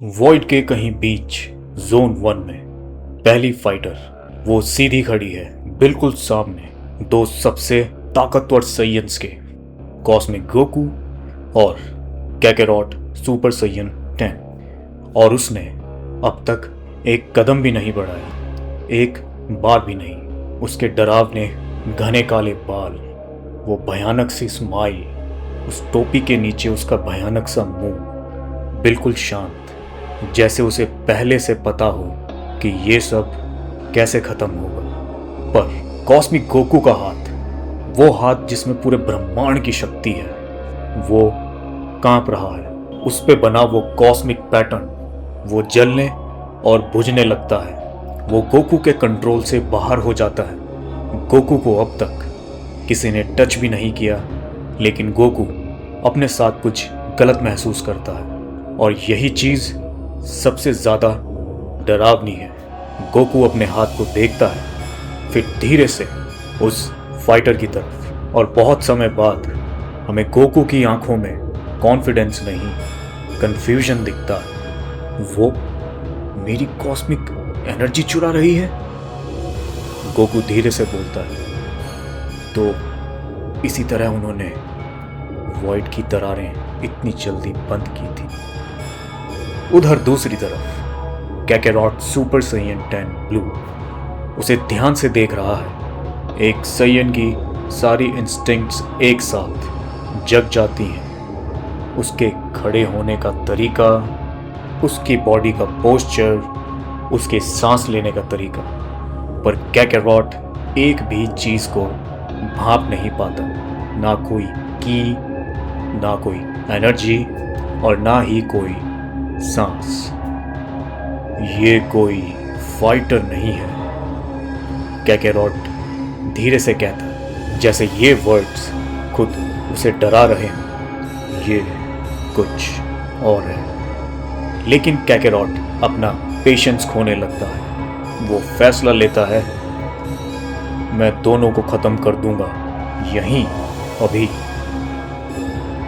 Void के कहीं बीच zone 1 में पहली फाइटर वो सीधी खड़ी है बिल्कुल सामने दो सबसे ताकतवर सैयन्स के, कॉस्मिक गोकू और कैकेरॉट सुपर सैयन 10। और उसने अब तक एक कदम भी नहीं बढ़ाया, एक बार भी नहीं। उसके डरावने घने काले बाल, वो भयानक सी स्माइल, उस टोपी के नीचे उसका भयानक सा मुंह, बिल्कुल शांत, जैसे उसे पहले से पता हो कि ये सब कैसे खत्म होगा। पर कॉस्मिक गोकू का हाथ, वो हाथ जिसमें पूरे ब्रह्मांड की शक्ति है, वो कांप रहा है। उस पे बना वो कॉस्मिक पैटर्न, वो जलने और बुझने लगता है। वो गोकू के कंट्रोल से बाहर हो जाता है। गोकू को अब तक किसी ने टच भी नहीं किया, लेकिन गोकू अपने साथ कुछ गलत महसूस करता है और यही चीज़ सबसे ज़्यादा डरावनी है। गोकू अपने हाथ को देखता है, फिर धीरे से उस फाइटर की तरफ, और बहुत समय बाद हमें गोकू की आंखों में कॉन्फिडेंस नहीं, कंफ्यूजन दिखता है। वो मेरी कॉस्मिक एनर्जी चुरा रही है, गोकू धीरे से बोलता है। तो इसी तरह उन्होंने वॉइड की दरारें इतनी जल्दी बंद की थी। उधर दूसरी तरफ कैकेरॉट सुपर सैयन 10 ब्लू उसे ध्यान से देख रहा है। एक सैयन की सारी इंस्टिंक्ट्स एक साथ जग जाती हैं। उसके खड़े होने का तरीका, उसकी बॉडी का पोस्चर, उसके सांस लेने का तरीका। पर कैकेरॉट एक भी चीज को भांप नहीं पाता, ना कोई की, ना कोई एनर्जी और ना ही कोई सांस। ये कोई फाइटर नहीं है, कैकेरॉट धीरे से कहता है, जैसे ये वर्ड्स खुद उसे डरा रहे हैं। ये कुछ और है। लेकिन कैकेरॉट अपना पेशेंस खोने लगता है। वो फैसला लेता है, मैं दोनों को खत्म कर दूंगा यहीं अभी।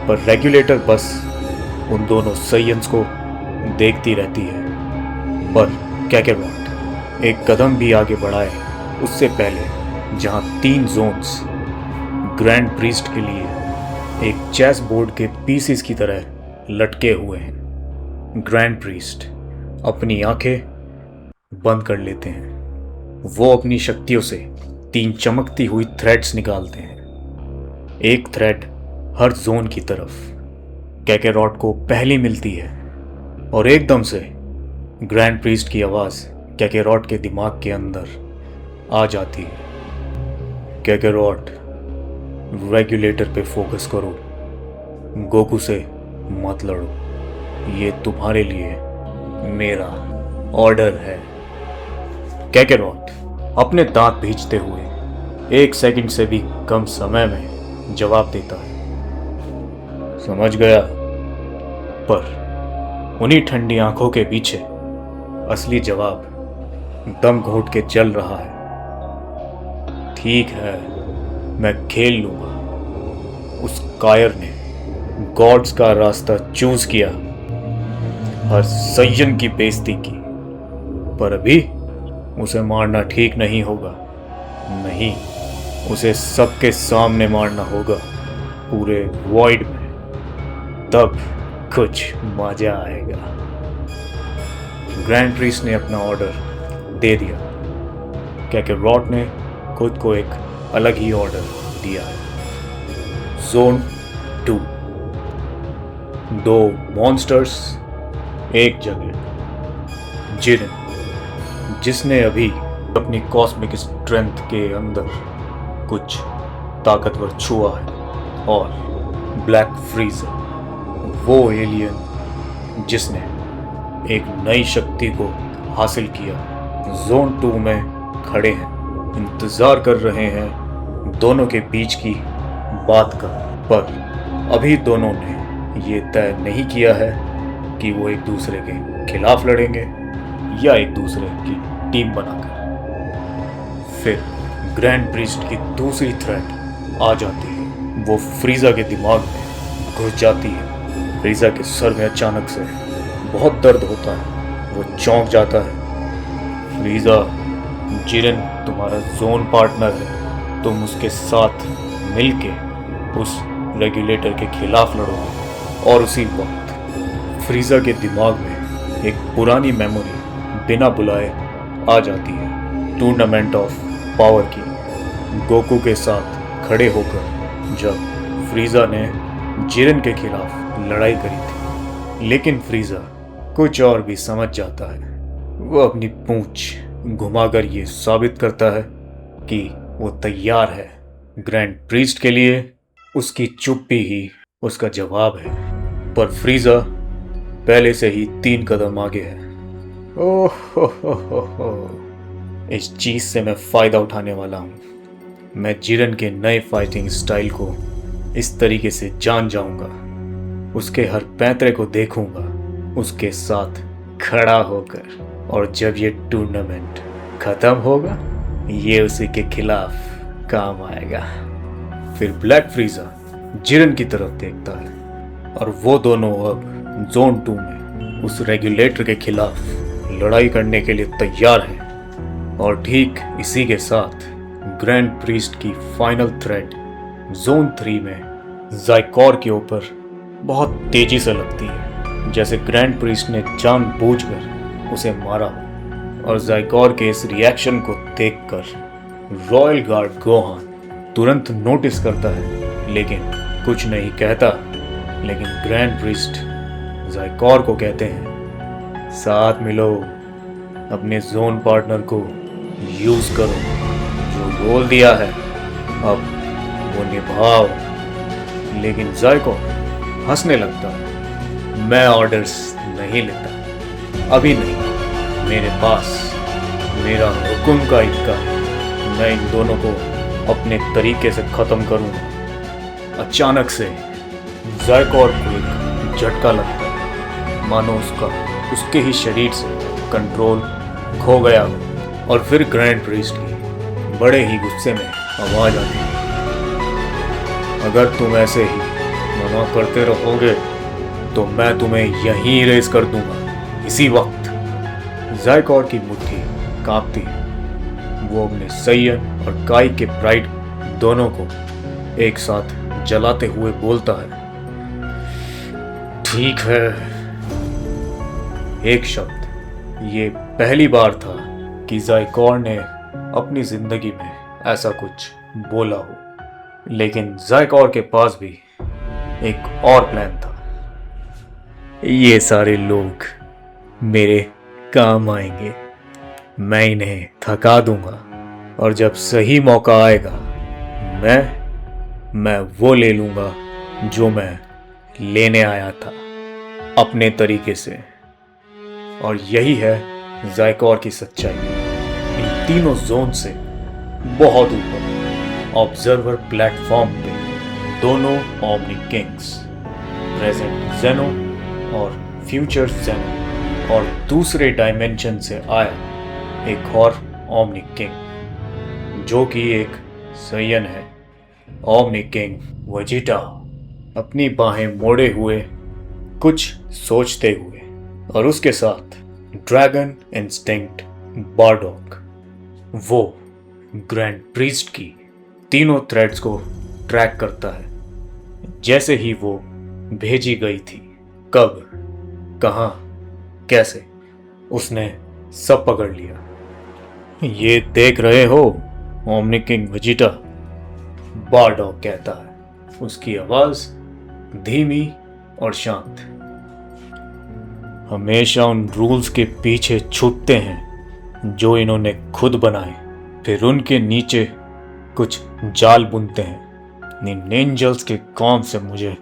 पर रेगुलेटर बस उन दोनों सैयन्स को देखती रहती है। पर कैकेरॉट एक कदम भी आगे बढ़ाए उससे पहले, जहां 3 जोन्स ग्रैंड प्रीस्ट के लिए एक चेस बोर्ड के पीसेस की तरह लटके हुए हैं, ग्रैंड प्रीस्ट अपनी आंखें बंद कर लेते हैं। वो अपनी शक्तियों से 3 चमकती हुई थ्रेड्स निकालते हैं, एक थ्रेड हर जोन की तरफ। कैकेरॉट को पहली मिलती है और एकदम से ग्रैंड प्रीस्ट की आवाज कैकेरॉट के दिमाग के अंदर आ जाती है। कैकेरॉट, रेगुलेटर पे फोकस करो, गोकू से मत लड़ो, ये तुम्हारे लिए मेरा ऑर्डर है। कैकेरॉट अपने दांत भींचते हुए 1 सेकंड से भी कम समय में जवाब देता है, समझ गया। पर उन्हीं ठंडी आंखों के पीछे असली जवाब दम घोट के चल रहा है, ठीक है, मैं खेल लूंगा। उस कायर ने गॉड्स का रास्ता चूज किया, हर सैयन की बेइज्जती की, पर अभी उसे मारना ठीक नहीं होगा। नहीं, उसे सबके सामने मारना होगा, पूरे वॉइड में, तब कुछ मजा आएगा। ग्रैंड प्रीस्ट ने अपना ऑर्डर दे दिया। कैकेरॉट ने खुद को एक अलग ही ऑर्डर दिया है। जोन 2, 2 मॉन्स्टर्स एक जगह। जिसने अभी अपनी कॉस्मिक स्ट्रेंथ के अंदर कुछ ताकतवर छुआ है, और ब्लैक फ्रीजर, वो एलियन जिसने एक नई शक्ति को हासिल किया, जोन 2 में खड़े हैं, इंतजार कर रहे हैं दोनों के बीच की बात का। पर अभी दोनों ने ये तय नहीं किया है कि वो एक दूसरे के खिलाफ लड़ेंगे या एक दूसरे की टीम बनाकर। फिर ग्रैंड प्रीस्ट की दूसरी थ्रेट आ जाती है, वो फ्रीजा के दिमाग में घुस जाती है। फ्रीजा के सर में अचानक से बहुत दर्द होता है। वो चौंक जाता है। फ्रीजा, जिरेन तुम्हारा जोन पार्टनर है। तुम उसके साथ मिलके उस रेगुलेटर के खिलाफ लड़ो। और उसी वक्त फ्रीजा के दिमाग में एक पुरानी मेमोरी बिना बुलाए आ जाती है, टूर्नामेंट ऑफ पावर की। गोकू के साथ खड़े होकर जब फ्रीजा ने जिरेन के खिलाफ लड़ाई करी थी। लेकिन फ्रीजा कुछ और भी समझ जाता है। वो अपनी पूंछ घुमाकर ये साबित करता है कि वो तैयार है। ग्रैंड प्रीस्ट के लिए उसकी चुप्पी ही उसका जवाब है। पर फ्रीजा पहले से ही 3 कदम आगे है। ओह हो। इस चीज से मैं फायदा उठाने वाला हूं। मैं जिरेन के नए फाइटिंग स्टाइल को इस तरीके से जान जाऊंगा। उसके हर पैंतरे को देखूंगा, उसके साथ खड़ा होकर। और जब ये टूर्नामेंट खत्म होगा, ये उसी के खिलाफ काम आएगा। फिर ब्लैक फ्रीजा जिरेन की तरफ देखता है और वो दोनों अब जोन 2 में उस रेगुलेटर के खिलाफ लड़ाई करने के लिए तैयार हैं। और ठीक इसी के साथ ग्रैंड प्रीस्ट की फाइनल थ्रेड जोन 3 में ज़ाइकोर के ऊपर बहुत तेजी से लगती है, जैसे ग्रैंड प्रीस्ट ने जानबूझकर उसे मारा हो। और ज़ाइकोर के इस रिएक्शन को देखकर रॉयल गार्ड गोहान तुरंत नोटिस करता है, लेकिन कुछ नहीं कहता। लेकिन ग्रैंड प्रीस्ट ज़ाइकोर को कहते हैं, साथ मिलो, अपने जोन पार्टनर को यूज करो। जो बोल दिया है अब वो निभाओ। लेकिन ज़ाइकोर हंसने लगता है। मैं ऑर्डर्स नहीं लेता, अभी नहीं। मेरे पास मेरा हुक्म का इक्का है। मैं इन दोनों को अपने तरीके से खत्म करूंगा। अचानक से ज़ाइकोर को एक झटका लगता है, मानो उसके ही शरीर से कंट्रोल खो गया हो। और फिर ग्रैंड प्रीस्ट की बड़े ही गुस्से में आवाज आती है, अगर तुम ऐसे ही मना करते रहोगे तो मैं तुम्हें यहीं इरेज कर दूंगा। इसी वक्त ज़ाइकोर की मुट्ठी कांपती है। वो अपने सैयन और काई के प्राइड दोनों को एक साथ जलाते हुए बोलता है, ठीक है। एक शब्द। ये पहली बार था कि ज़ाइकोर ने अपनी जिंदगी में ऐसा कुछ बोला हो। लेकिन ज़ाइकोर के पास भी एक और प्लान था। ये सारे लोग मेरे काम आएंगे। मैं इन्हें थका दूंगा और जब सही मौका आएगा मैं वो ले लूंगा जो मैं लेने आया था, अपने तरीके से। और यही है ज़ाइकोर की सच्चाई। इन तीनों जोन से बहुत ऊपर ऑब्जर्वर प्लेटफॉर्म पे दोनों ओमनी किंग्स, प्रेजेंट जेनो और फ्यूचर जेनो, और दूसरे डायमेंशन से आया एक और ओमनी किंग जो कि एक सैयन है, ओमनी किंग वेजिटा, अपनी बाहें मोड़े हुए कुछ सोचते हुए। और उसके साथ ड्रैगन इंस्टिंक्ट बारडॉक। वो ग्रैंड प्रीस्ट की तीनों थ्रेड्स को ट्रैक करता है, जैसे ही वो भेजी गई थी। कब, कहाँ, कैसे, उसने सब पकड़ लिया। ये देख रहे हो ओमनी किंग वेजिटा, बारडॉक कहता है, उसकी आवाज धीमी और शांत। हमेशा उन रूल्स के पीछे छूटते हैं जो इन्होंने खुद बनाए, फिर उनके नीचे कुछ जाल बुनते हैं। इन एंजल्स के काम से मुझे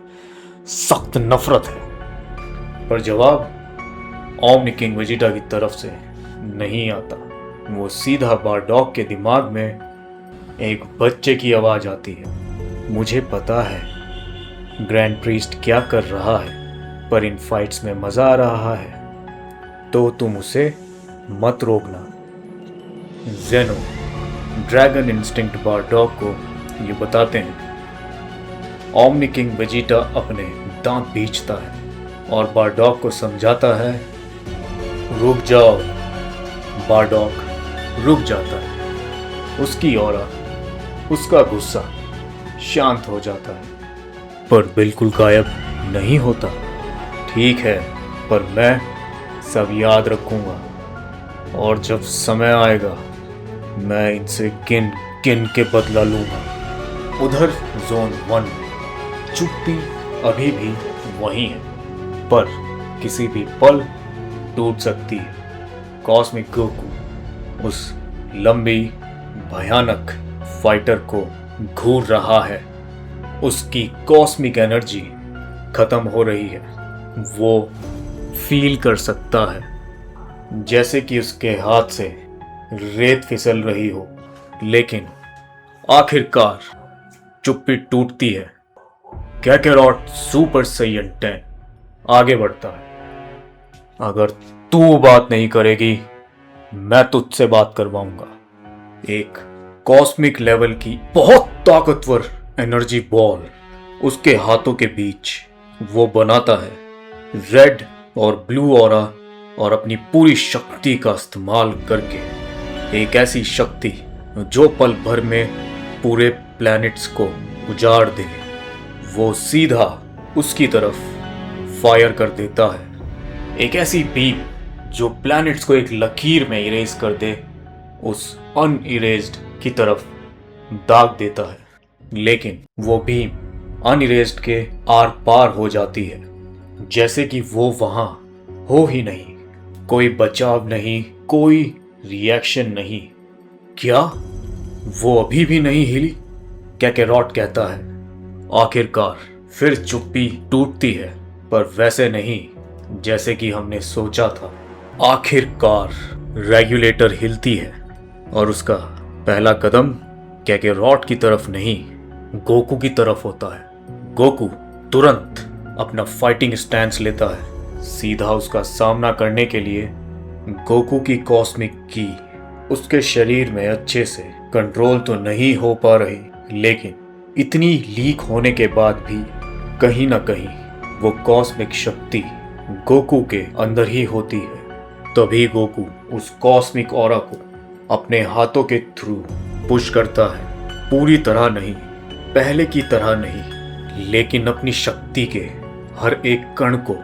सख्त नफरत है। पर जवाब ओमनी किंग वेजिटा की तरफ से नहीं आता। वो सीधा बारडॉक के दिमाग में एक बच्चे की आवाज आती है, मुझे पता है ग्रैंड प्रीस्ट क्या कर रहा है, पर इन फाइट्स में मजा आ रहा है, तो तुम उसे मत रोकना। जेनो ड्रैगन इंस्टिंक्ट बारडॉक को ये बताते हैं। ओमनी किंग वेजिटा अपने दांत बींचता है और बारडॉग को समझाता है, रुक जाओ। बारडॉग रुक जाता है। उसकी ऑरा, उसका गुस्सा शांत हो जाता है, पर बिल्कुल गायब नहीं होता। ठीक है, पर मैं सब याद रखूंगा, और जब समय आएगा मैं इनसे किन किन के बदला लूंगा। उधर जोन 1 में चुप्पी अभी भी वही है, पर किसी भी पल टूट सकती है। कॉस्मिक गोकू उस लंबी भयानक फाइटर को घूर रहा है। उसकी कॉस्मिक एनर्जी खत्म हो रही है। वो फील कर सकता है जैसे कि उसके हाथ से रेत फिसल रही हो। लेकिन आखिरकार चुप्पी टूटती है। कैकेरॉट सुपर सैयन 10 आगे बढ़ता है। अगर तू बात नहीं करेगी, मैं तुझसे बात करवाऊंगा। एक कॉस्मिक लेवल की बहुत ताकतवर एनर्जी बॉल उसके हाथों के बीच वो बनाता है। रेड और ब्लू ऑरा और अपनी पूरी शक्ति का इस्तेमाल करके, एक ऐसी शक्ति जो पल भर में पूरे प्लैनेट्स को उजाड़ दे, वो सीधा उसकी तरफ फायर कर देता है। एक ऐसी बीम जो प्लैनेट्स को एक लकीर में इरेज कर दे, उस अनइरेज्ड की तरफ दाग देता है। लेकिन वो बीम अनइरेज्ड के आर पार हो जाती है, जैसे कि वो वहां हो ही नहीं। कोई बचाव नहीं, कोई रिएक्शन नहीं। क्या वो अभी भी नहीं हिली? कैकेरॉट कहता है। आखिरकार फिर चुप्पी टूटती है, पर वैसे नहीं जैसे कि हमने सोचा था। आखिरकार रेगुलेटर हिलती है और उसका पहला कदम कैकेरॉट की तरफ नहीं, गोकू की तरफ होता है। गोकू तुरंत अपना फाइटिंग स्टैंस लेता है। सीधा उसका सामना करने के लिए गोकू की कॉस्मिक की उसके शरीर में अच्छे से कंट्रोल तो नहीं हो पा रही, लेकिन इतनी लीक होने के बाद भी कहीं ना कहीं वो कॉस्मिक शक्ति गोकू के अंदर ही होती है। तभी गोकू उस कॉस्मिक ऑरा को अपने हाथों के थ्रू पुश करता है। पूरी तरह नहीं, पहले की तरह नहीं, लेकिन अपनी शक्ति के हर एक कण को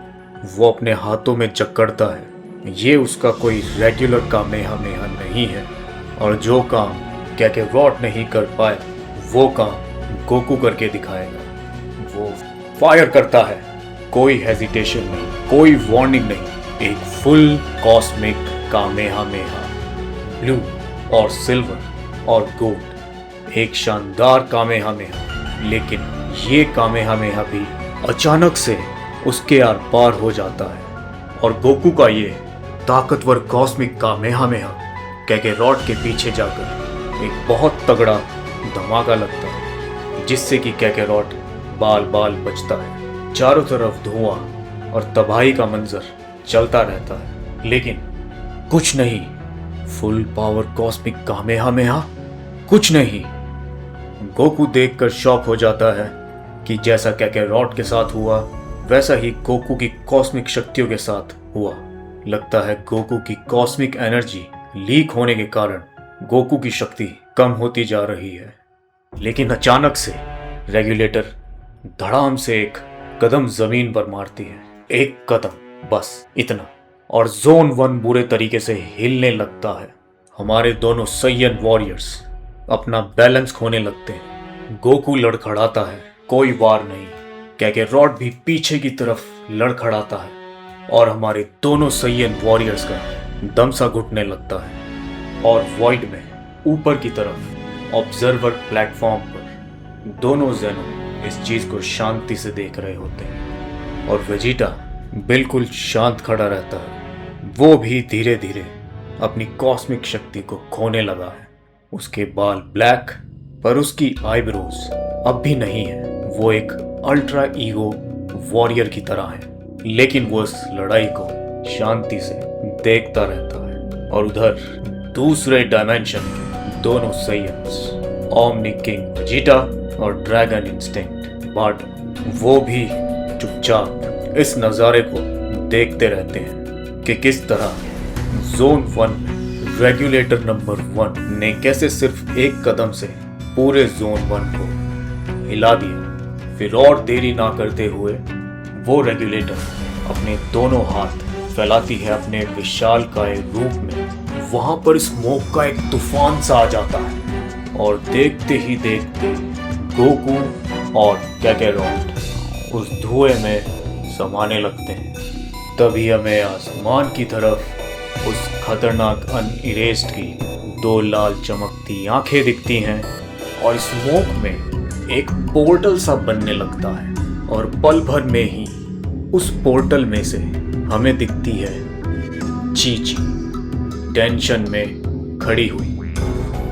वो अपने हाथों में जकड़ता है। ये उसका कोई रेगुलर कामेहामेहा नहीं है, और जो काम कैकेरॉट नहीं कर पाया वो काम गोकू करके दिखाएगा। वो फायर करता है, कोई हेजिटेशन नहीं, कोई वार्निंग नहीं। एक फुल कॉस्मिक कामेहामेहा, ब्लू और सिल्वर और गोल्ड, एक शानदार कामेहामेहा। लेकिन ये कामेहामेहा भी अचानक से उसके आर पार हो जाता है, और गोकू का ये ताकतवर कॉस्मिक कामेहामेहा कैकेरॉट के पीछे जाकर एक बहुत तगड़ा धमाका लगता है, जिससे कि कैकेरॉट बाल बाल बचता है। चारों तरफ धुआं और तबाही का मंजर चलता रहता है, लेकिन कुछ नहीं। फुल पावर कॉस्मिक कामेहामेहा, कुछ नहीं। गोकू देखकर शॉक हो जाता है कि जैसा कैकेरॉट के साथ हुआ वैसा ही गोकू की कॉस्मिक शक्तियों के साथ हुआ। लगता है गोकू की कॉस्मिक एनर्जी लीक होने के कारण गोकू की शक्ति कम होती जा रही है। लेकिन अचानक से रेगुलेटर धड़ाम से एक कदम जमीन पर मारती है। एक कदम, बस इतना, और जोन 1 बुरे तरीके से हिलने लगता है। हमारे दोनों सैयन वॉरियर्स अपना बैलेंस खोने लगते हैं। गोकू लड़खड़ाता है, कोई वार नहीं। कैकेरॉट भी पीछे की तरफ लड़खड़ाता है, और हमारे दोनों सैयन वॉरियर्स का दम सा घुटने लगता है। और वॉइड में ऊपर की तरफ ऑब्जर्वर प्लेटफॉर्म पर दोनों जेनो इस चीज को शांति से देख रहे होते हैं, और वेजिटा बिल्कुल शांत खड़ा रहता है। वो भी धीरे धीरे अपनी कॉस्मिक शक्ति को खोने लगा है। उसके बाल ब्लैक, पर उसकी आईब्रोज अब भी नहीं है। वो एक अल्ट्रा ईगो वॉरियर की तरह है, लेकिन वो इस लड़ाई को शांति से देखता रहता है। और उधर दूसरे डायमेंशन में दोनों सैयन्स, ओमनी किंग वेजिटा और ड्रैगन इंस्टिंक्ट बार्डो, वो भी चुपचाप इस नज़ारे को देखते रहते हैं कि किस तरह जोन 1 में रेगुलेटर नंबर 1 ने कैसे सिर्फ एक कदम से पूरे जोन 1 को हिला दिया। फिर और देरी ना करते हुए वो रेगुलेटर अपने दोनों हाथ फैलाती है अपने विशालकाय रूप में। वहां पर स्मोक का एक तूफान सा आ जाता है और देखते ही देखते गोकू और कैकेरॉट उस धुएं में समाने लगते हैं। तभी हमें आसमान की तरफ उस खतरनाक अनइरेज्ड की दो लाल चमकती आंखें दिखती हैं और स्मोक में एक पोर्टल सा बनने लगता है और पल भर में ही उस पोर्टल में से हमें दिखती है चीची टेंशन में खड़ी हुई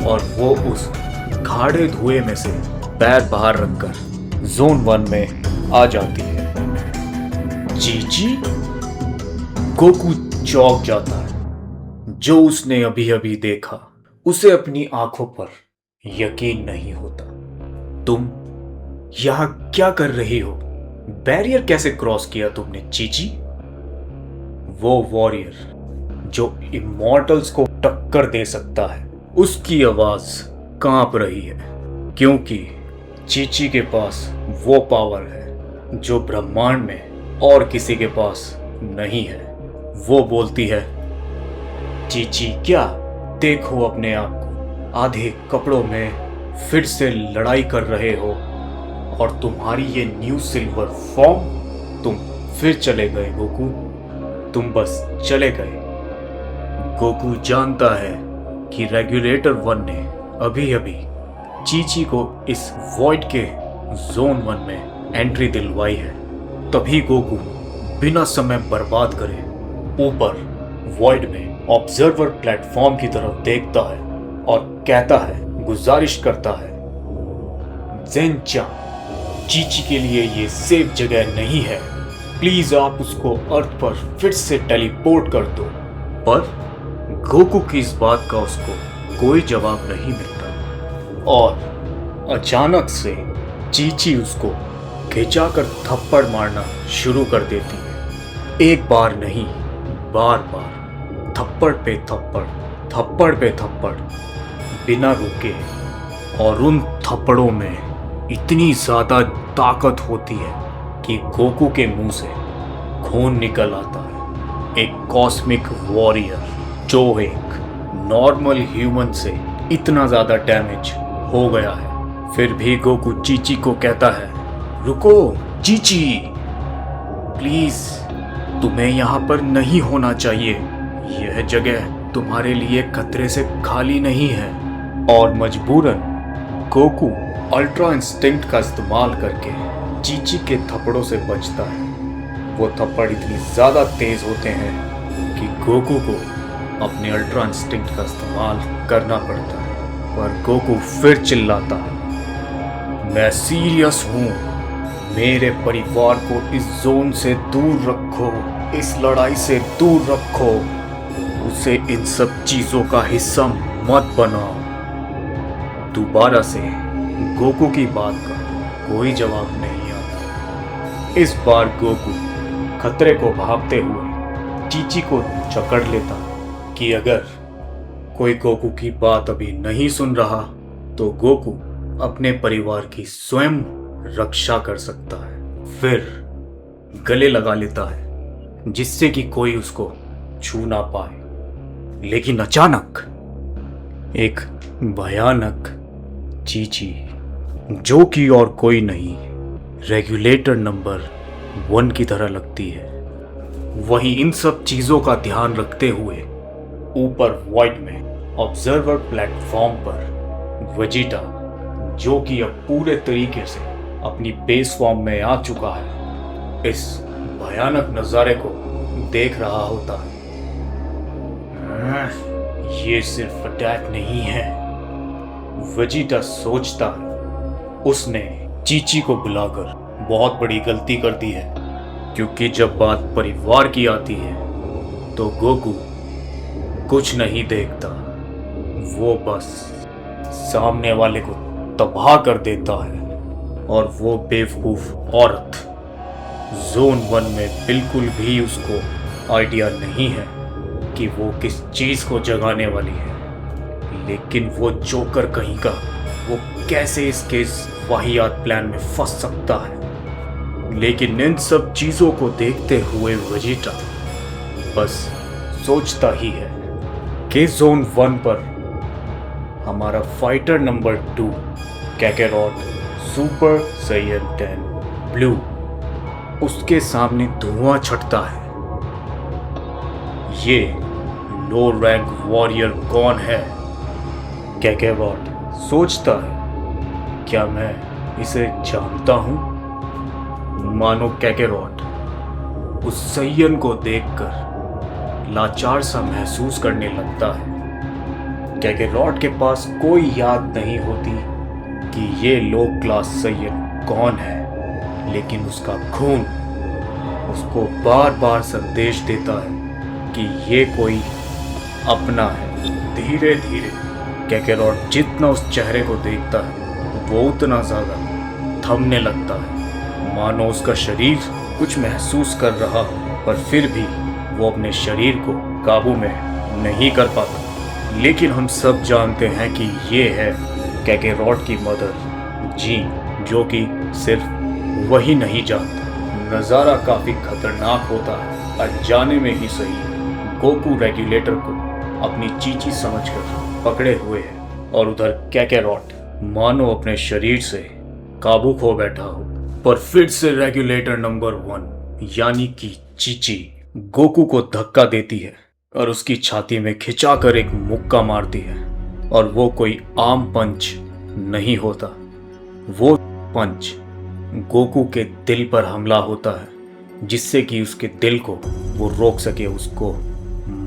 और वो उस गाढ़े धुएं में से पैर बाहर रखकर जोन 1 में आ जाती है। चीची? गोकू चौंक जाता है। जो उसने अभी अभी देखा उसे अपनी आंखों पर यकीन नहीं होता। तुम यहां क्या कर रही हो? बैरियर कैसे क्रॉस किया तुमने चीची? वो वॉरियर जो इमॉर्टल्स को टक्कर दे सकता है उसकी आवाज कांप रही है, क्योंकि चीची के पास वो पावर है जो ब्रह्मांड में और किसी के पास नहीं है। वो बोलती है, चीची क्या देखो अपने आप को आधे कपड़ों में फिर से लड़ाई कर रहे हो और तुम्हारी ये न्यू सिल्वर फॉर्म। तुम फिर चले गए गोकू, तुम बस चले गए। गोकू जानता है कि रेगुलेटर 1 ने अभी अभी चीची को इस वॉइड के जोन 1 में एंट्री दिलवाई है। तभी गोकू बिना समय बर्बाद करे ऊपर वॉइड में ऑब्जर्वर प्लेटफॉर्म की तरफ देखता है और कहता है, गुजारिश करता है, ज़ेन-चान, चीची के लिए ये सेफ जगह नहीं है। प्लीज आप उसको अर्थ पर फिर से टेलीपोर्ट कर दो। पर गोकू की इस बात का उसको कोई जवाब नहीं मिलता और अचानक से चीची उसको खिंचाकर थप्पड़ मारना शुरू कर देती है। एक बार नहीं, बार बार, थप्पड़ पे थप्पड़, थप्पड़ पे थप्पड़, बिना रुके। और उन थप्पड़ों में इतनी ज्यादा ताकत होती है कि गोकू के मुंह से खून निकल आता है। एक कॉस्मिक वॉरियर जो एक नॉर्मल ह्यूमन से इतना ज्यादा डैमेज हो गया है। फिर भी गोकू चीची को कहता है, रुको चीची, प्लीज, तुम्हें यहाँ पर नहीं होना चाहिए। यह जगह तुम्हारे लिए खतरे से खाली नहीं है। और मजबूरन गोकू अल्ट्रा इंस्टिंक्ट का इस्तेमाल करके चीची के थप्पड़ों से बचता है। वो थप्पड़ इतनी ज्यादा तेज होते हैं कि गोकू को अपने अल्ट्रा इंस्टिंक्ट का इस्तेमाल करना पड़ता है। पर गोकू फिर चिल्लाता है, मैं सीरियस हूँ, मेरे परिवार को इस जोन से दूर रखो, इस लड़ाई से दूर रखो, उसे इन सब चीजों का हिस्सा मत बनाओ। दोबारा से गोकू की बात का कोई जवाब नहीं आता। इस बार गोकू खतरे को भागते हुए चीची को जकड़ लेता कि अगर कोई गोकू की बात अभी नहीं सुन रहा तो गोकू अपने परिवार की स्वयं रक्षा कर सकता है। फिर गले लगा लेता है जिससे कि कोई उसको छू ना पाए। लेकिन अचानक एक भयानक चीची, जो कि और कोई नहीं रेगुलेटर नंबर 1 की तरह लगती है, वही इन सब चीजों का ध्यान रखते हुए ऊपर वॉइड में ऑब्जर्वर प्लेटफॉर्म पर वेजिटा, जो कि अब पूरे तरीके से अपनी बेस फॉर्म में आ चुका है, इस भयानक नजारे को देख रहा होता है। ये सिर्फ अटैक नहीं है, वेजिटा सोचता है। उसने चीची को बुलाकर बहुत बड़ी गलती कर दी है, क्योंकि जब बात परिवार की आती है तो गोकू कुछ नहीं देखता, वो बस सामने वाले को तबाह कर देता है। और वो बेवकूफ औरत जोन 1 में बिल्कुल भी उसको आइडिया नहीं है कि वो किस चीज को जगाने वाली है, लेकिन वो जोकर कहीं का वो कैसे इसके इस वाहियात प्लान में फंस सकता है। लेकिन इन सब चीजों को देखते हुए वेजिटा बस सोचता ही है कि जोन 1 पर हमारा fighter number 2 Kakarot super Saiyan 10 blue उसके सामने धुआं छटता है। ये लो रैंक वॉरियर कौन है? कैकेरॉट सोचता है, क्या मैं इसे जानता हूं? मानो कैकेरॉट उस सैयन को देखकर लाचार सा महसूस करने लगता है। कैकेरॉट के पास कोई याद नहीं होती कि ये लो क्लास सैयन कौन है, लेकिन उसका खून उसको बार बार संदेश देता है कि ये कोई अपना है। धीरे धीरे कैकेरॉट जितना उस चेहरे को देखता है वो उतना ज्यादा थमने लगता है, मानो उसका शरीर कुछ महसूस कर रहा हो, पर फिर भी वो अपने शरीर को काबू में नहीं कर पाता। लेकिन हम सब जानते हैं कि ये है कैकेरॉट की मदर जीन, जो कि सिर्फ वही नहीं जानता। नज़ारा काफ़ी खतरनाक होता है। अनजाने में ही सही गोकू रेगुलेटर को अपनी चीची समझकर पकड़े हुए है, और उधर कैकेरॉट मानो अपने शरीर से काबू खो बैठा हो। पर फिर से रेगुलेटर नंबर 1 यानी कि चीची गोकू को धक्का देती है और उसकी छाती में खिंचाकर एक मुक्का मारती है। और वो कोई आम पंच नहीं होता, वो पंच गोकू के दिल पर हमला होता है, जिससे कि उसके दिल को वो रोक सके, उसको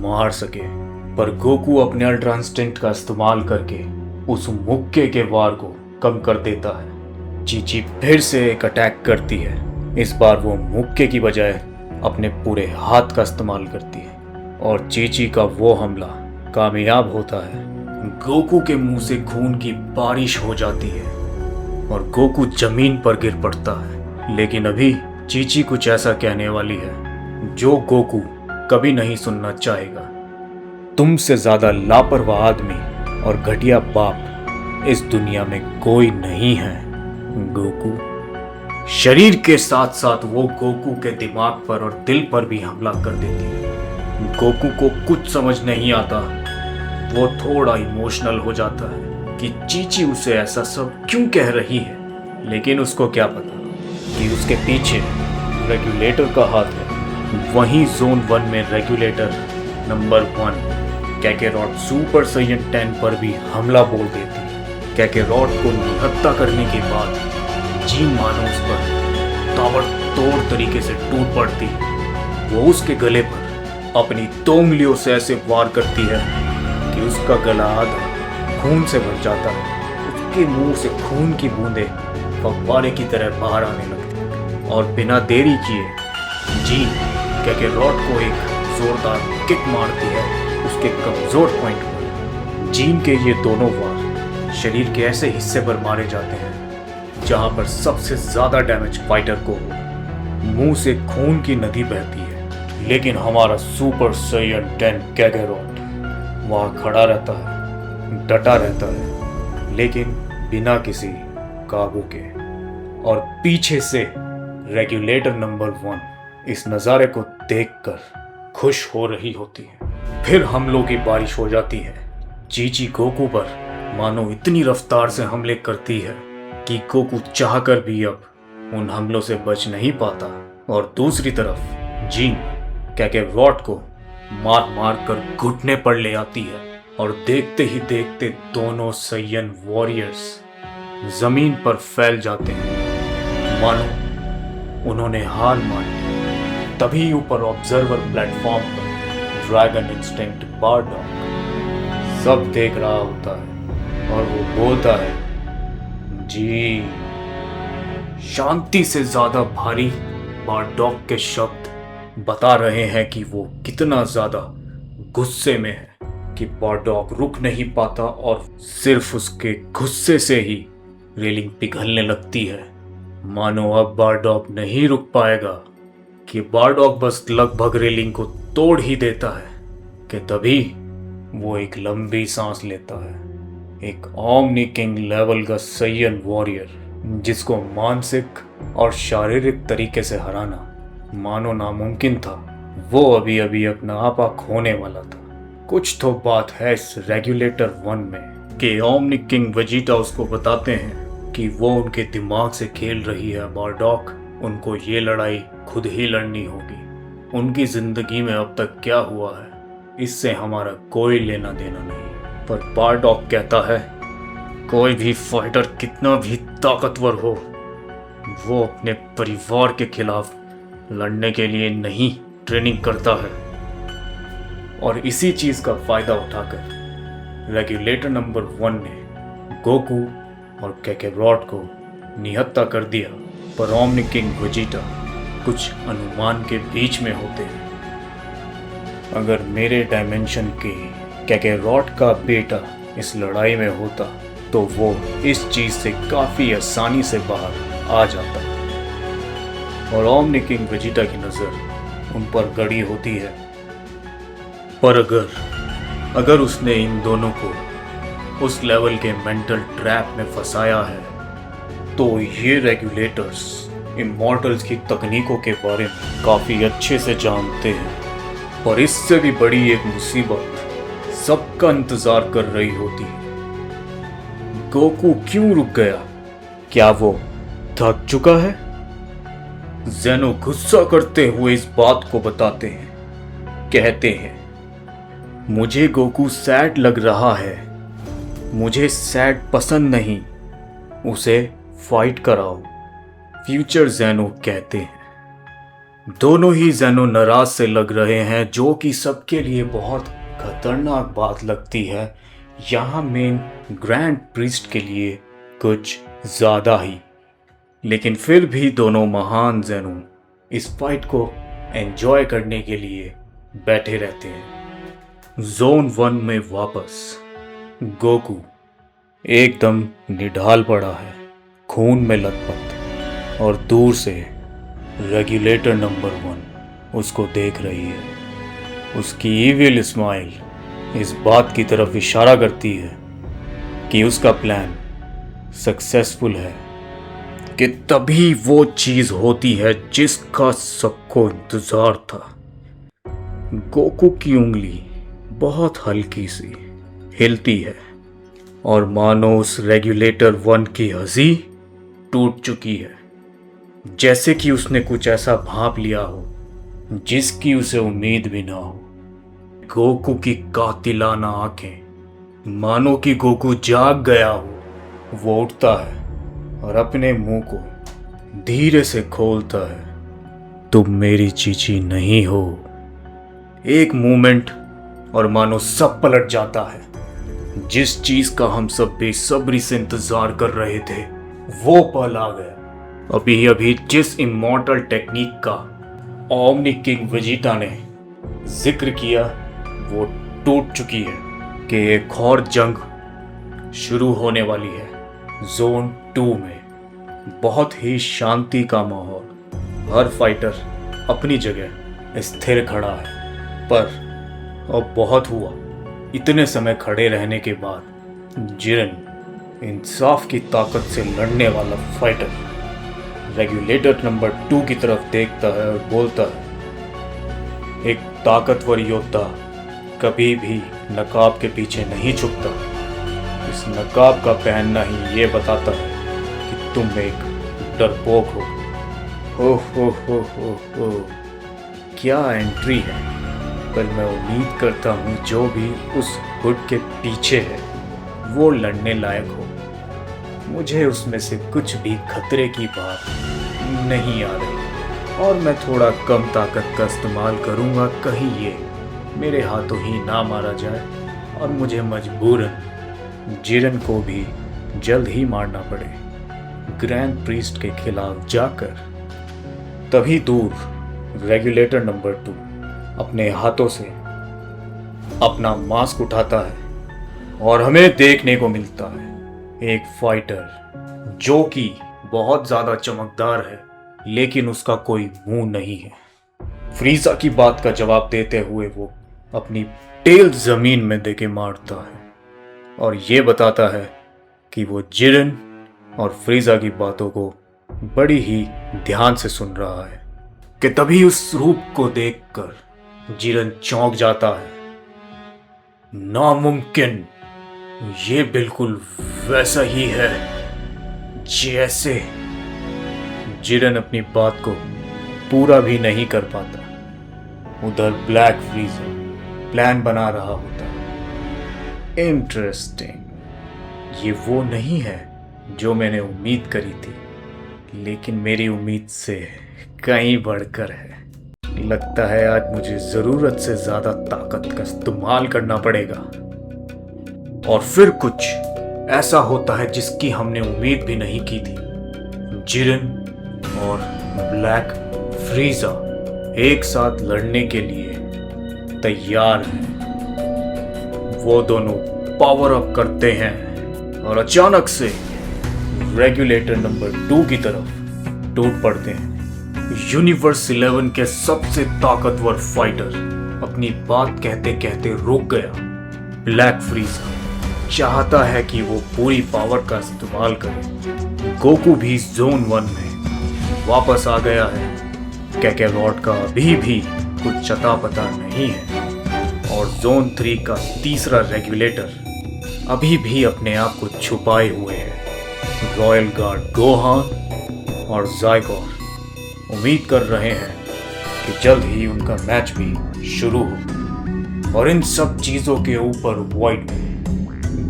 मार सके। पर गोकू अपने अल्ट्रा इंस्टिंक्ट का इस्तेमाल करके उस मुक्के के वार को कम कर देता है। चीची फिर से एक अटैक करती है। इस बार वो मुक्के की बजाय अपने पूरे हाथ का इस्तेमाल करती है, और चीची का वो हमला कामयाब होता है। गोकू के मुंह से खून की बारिश हो जाती है और गोकू जमीन पर गिर पड़ता है। लेकिन अभी चीची कुछ ऐसा कहने वाली है जो गोकू कभी नहीं सुनना चाहेगा। तुमसे ज्यादा लापरवाह आदमी और घटिया बाप इस दुनिया में कोई नहीं है गोकू। शरीर के साथ साथ वो गोकू के दिमाग पर और दिल पर भी हमला कर देती है। गोकू को कुछ समझ नहीं आता। वो थोड़ा इमोशनल हो जाता है कि चीची उसे ऐसा सब क्यों कह रही है, लेकिन उसको क्या पता कि उसके पीछे रेगुलेटर का हाथ है। वहीं जोन 1 में रेगुलेटर नंबर 1 कैकेरॉट सुपर सैयन 10 पर भी हमला बोल देती है। कैकेरॉट को निहत्था करने के बाद जीन मानो उस पर ताबड़तोड़ तरीके से टूट पड़ती है। वो उसके गले पर अपनी 2 उंगलियों से ऐसे वार करती है कि उसका गला आधा खून से भर जाता है। उसके मुंह से खून की बूंदें फव्वारे की तरह बाहर आने लगती, और बिना देरी किए जीन कैकेरॉट को एक जोरदार किक मारती है उसके कमजोर पॉइंट पर। जीन के ये दोनों वार शरीर के ऐसे हिस्से पर मारे जाते हैं जहां पर सबसे ज्यादा डैमेज फाइटर को हो। मुंह से खून की नदी बहती है, लेकिन हमारा सुपर सैयन 10 कैकेरॉट वहां खड़ा रहता है, डटा रहता है, लेकिन बिना किसी काबू के। और पीछे से रेगुलेटर नंबर 1 इस नज़ारे को देखकर खुश हो रही होती है। फिर हमलों की बारिश हो जाती है। चीची गोकू पर मानो इतनी रफ्तार से हमले करती है कि गोकू चाहकर भी अब उन हमलों से बच नहीं पाता। और दूसरी तरफ जीन कैकेरॉट को मार मार कर घुटने पर ले आती है, और देखते ही देखते दोनों सैयन वॉरियर्स जमीन पर फैल जाते हैं, मानो उन्होंने हार मान ली। तभी ऊपर ऑब्जर्वर प्लेटफॉर्म पर ड्रैगन इंस्टिंक्ट बारडॉग सब देख रहा होता है, और वो बोलता है, जी। शांति से ज्यादा भारी बारडॉग के शब्द बता रहे हैं कि वो कितना ज्यादा गुस्से में है कि बारडॉग रुक नहीं पाता, और सिर्फ उसके गुस्से से ही रेलिंग पिघलने लगती है। मानो अब बारडॉग नहीं रुक पाएगा कि बारडॉक बस लगभग रेलिंग को तोड़ ही देता है कि तभी वो एक लंबी सांस लेता है। एक ओमनी किंग लेवल का सैयन वॉरियर जिसको मानसिक और शारीरिक तरीके से हराना मानो नामुमकिन था, वो अभी अभी अपना आपा खोने वाला था। कुछ तो बात है इस रेगुलेटर 1 में कि ओमनी किंग वेजिटा उसको बताते हैं कि वो उनके दिमाग से खेल रही है बारडॉक, उनको ये लड़ाई खुद ही लड़नी होगी। उनकी जिंदगी में अब तक क्या हुआ है इससे हमारा कोई लेना देना नहीं। पर बारडॉक कहता है कोई भी फाइटर कितना भी ताकतवर हो, वो अपने परिवार के खिलाफ लड़ने के लिए नहीं ट्रेनिंग करता है। और इसी चीज का फायदा उठाकर रेगुलेटर नंबर 1 ने गोकू और कैकेरॉट को निहत्था कर दिया। पर ओमनी किंग वेजिटा कुछ अनुमान के बीच में होते हैं। अगर मेरे डायमेंशन के कैकेरॉट का बेटा इस लड़ाई में होता तो वो इस चीज से काफी आसानी से बाहर आ जाता। और ओमनी किंग वेजिटा की नजर उन पर गड़ी होती है। पर अगर उसने इन दोनों को उस लेवल के मेंटल ट्रैप में फंसाया है तो ये रेगुलेटर्स इमॉर्टल्स की तकनीकों के बारे में काफी अच्छे से जानते हैं। और इससे भी बड़ी एक मुसीबत सबका इंतजार कर रही होती है। गोकू क्यों रुक गया? क्या वो थक चुका है? ज़ेनो गुस्सा करते हुए इस बात को बताते हैं। कहते हैं मुझे गोकू सैड लग रहा है, मुझे सैड पसंद नहीं, उसे फाइट कराओ। फ्यूचर ज़ेनो कहते हैं। दोनों ही ज़ेनो नाराज से लग रहे हैं, जो कि सबके लिए बहुत खतरनाक बात लगती है। यहाँ मेन ग्रैंड प्रीस्ट के लिए कुछ ज़्यादा ही। लेकिन फिर भी दोनों महान ज़ेनो इस फाइट को एंजॉय करने के लिए बैठे रहते हैं। जोन 1 में वापस गोकू एकदम निढाल पड़ा है, खून में लथपथ, और दूर से रेगुलेटर नंबर 1 उसको देख रही है। उसकी ईविल स्माइल इस बात की तरफ इशारा करती है कि उसका प्लान सक्सेसफुल है। कि तभी वो चीज होती है जिसका सबको इंतजार था। गोकू की उंगली बहुत हल्की सी हिलती है और मानो उस रेगुलेटर 1 की हंसी टूट चुकी है, जैसे कि उसने कुछ ऐसा भांप लिया हो जिसकी उसे उम्मीद भी ना हो। गोकू की कातिलाना आंखें, मानो कि गोकू जाग गया हो। वो उठता है और अपने मुंह को धीरे से खोलता है। तुम मेरी चीची नहीं हो। एक मूवमेंट और मानो सब पलट जाता है। जिस चीज का हम सब बेसब्री से इंतजार कर रहे थे वो पल आ गया। अभी अभी जिस इमॉर्टल टेक्निक का ओमनी किंग वेजिटा ने जिक्र किया वो टूट चुकी है कि एक और जंग शुरू होने वाली है। जोन 2 में बहुत ही शांति का माहौल, हर फाइटर अपनी जगह स्थिर खड़ा है। पर अब बहुत हुआ। इतने समय खड़े रहने के बाद जिरन, इंसाफ की ताकत से लड़ने वाला फाइटर, रेगुलेटर नंबर 2 की तरफ देखता है और बोलता है एक ताकतवर योद्धा कभी भी नकाब के पीछे नहीं छुपता। इस नकाब का पहनना ही ये बताता है कि तुम एक डरपोक हो। हो। क्या एंट्री है। पर मैं उम्मीद करता हूँ जो भी उस हुड के पीछे है वो लड़ने लायक हो। मुझे उसमें से कुछ भी खतरे की बात नहीं आ रही और मैं थोड़ा कम ताकत का इस्तेमाल करूँगा, कहीं ये मेरे हाथों ही ना मारा जाए और मुझे मजबूरन जिरन को भी जल्द ही मारना पड़े ग्रैंड प्रीस्ट के खिलाफ जाकर। तभी दूर रेगुलेटर नंबर 2 अपने हाथों से अपना मास्क उठाता है और हमें देखने को मिलता है एक फाइटर जो कि बहुत ज्यादा चमकदार है, लेकिन उसका कोई मुंह नहीं है। फ्रीजा की बात का जवाब देते हुए वो अपनी टेल जमीन में देके मारता है और ये बताता है कि वो जिरन और फ्रीजा की बातों को बड़ी ही ध्यान से सुन रहा है कि तभी उस रूप को देखकर जिरन चौंक जाता है। नामुमकिन, ये बिल्कुल वैसा ही है जैसे। जिरन अपनी बात को पूरा भी नहीं कर पाता। उधर ब्लैक फ्रीजर प्लान बना रहा होता है। इंटरेस्टिंग, ये वो नहीं है जो मैंने उम्मीद करी थी, लेकिन मेरी उम्मीद से कहीं बढ़कर है। लगता है आज मुझे जरूरत से ज्यादा ताकत का इस्तेमाल करना पड़ेगा। और फिर कुछ ऐसा होता है जिसकी हमने उम्मीद भी नहीं की थी। जिरन और ब्लैक फ्रीजा एक साथ लड़ने के लिए तैयार हैं। वो दोनों पावर अप करते हैं और अचानक से रेगुलेटर नंबर 2 की तरफ टूट पड़ते हैं। यूनिवर्स 11 के सबसे ताकतवर फाइटर अपनी बात कहते कहते रुक गया। ब्लैक फ्रीजा चाहता है कि वो पूरी पावर का इस्तेमाल करे। गोकू भी जोन 1 में वापस आ गया है। कैकेलॉट का अभी भी कुछ अता पता नहीं है और जोन 3 का तीसरा रेगुलेटर अभी भी अपने आप को छुपाए हुए है। रॉयल गार्ड गोहान और ज़ाइगोर उम्मीद कर रहे हैं कि जल्द ही उनका मैच भी शुरू हो। और इन सब चीज़ों के ऊपर वाइट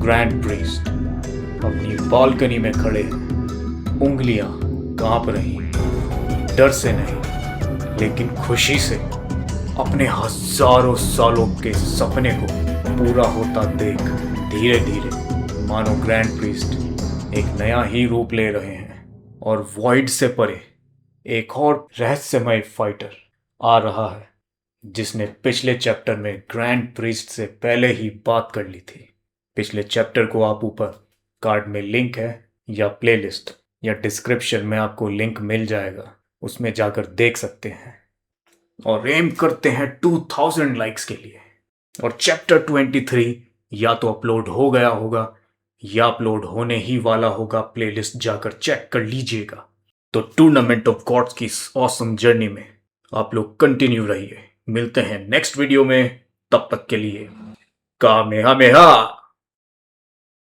ग्रैंड प्रीस्ट अपनी बालकनी में खड़े हैं। उंगलियां कांप रही, डर से नहीं लेकिन खुशी से, अपने हजारों सालों के सपने को पूरा होता देख धीरे धीरे मानो ग्रैंड प्रीस्ट एक नया ही रूप ले रहे हैं। और वॉइड से परे एक और रहस्यमय फाइटर आ रहा है जिसने पिछले चैप्टर में ग्रैंड प्रीस्ट से पहले ही बात कर ली थी। पिछले चैप्टर को आप ऊपर कार्ड में लिंक है या प्लेलिस्ट या डिस्क्रिप्शन में आपको लिंक मिल जाएगा, उसमें जाकर देख सकते हैं। और एम करते हैं 2000 लाइक्स के लिए। और चैप्टर 23 या तो अपलोड हो गया होगा या अपलोड होने ही वाला होगा। प्लेलिस्ट जाकर चेक कर लीजिएगा। तो टूर्नामेंट ऑफ गॉड्स की इस ऑसम जर्नी में आप लोग कंटिन्यू रहिए। मिलते हैं नेक्स्ट वीडियो में, तब तक के लिए कामेहामेहा।